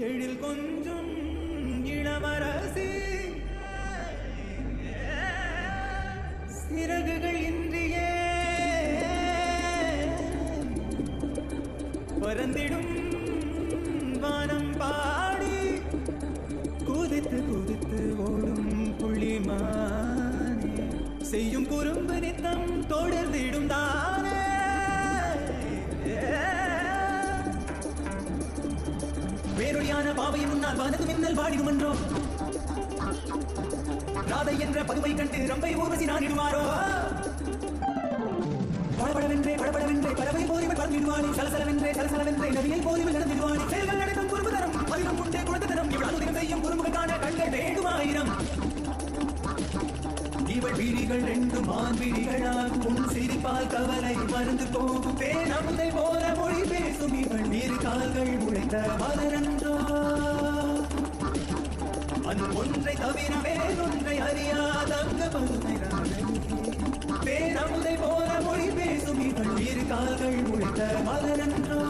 எழில் கொஞ்சம் இளவரசி சிறகுகள் இன்றியே பறந்திடும் வானம் பாடி குதித்து குதித்து ஓடும் புள்ளிமானே செய்யும் குறும்பு நித்தம் தொடர்ந்திடும் தானே வேரொழியான பாவையின் முன்னால் வானது மின்னல் வாடிடும் என்றோ ராதை என்ற பதுவை கண்டு ரம்பை ஊர்வசி நானிடுவாரோ படபடவென்றே படபடவென்றே பறவை போரிவள் பறந்திடுவானே சலசலவென்றே சலசலவென்றே நதியை போரிவள் நடந்திடுவானே செயல்கள் நடக்கும் குறும்பு தரம் அதிலும் உண்டே குழந்தை தரம் இவள் அனுதினம் செய்யும் குறும்புகளுக்கான கண்கள் வேண்டுமாயிரம் இவள் விழிகள் ரெண்டு மான்விழிகளாகும் உன் சிரிப்பால் கவலை மறந்து போகும் பேரமுதை போல மொழி பேசும் இவள் இரு கால்கள் உழைத்த மலரன்றோ அது ஒன்றை தவிர வேறொன்றை அறியாத பேரமுதை போல மொழி பேசும் இவள் இரு கால்கள் உழைத்த மலரன்றோ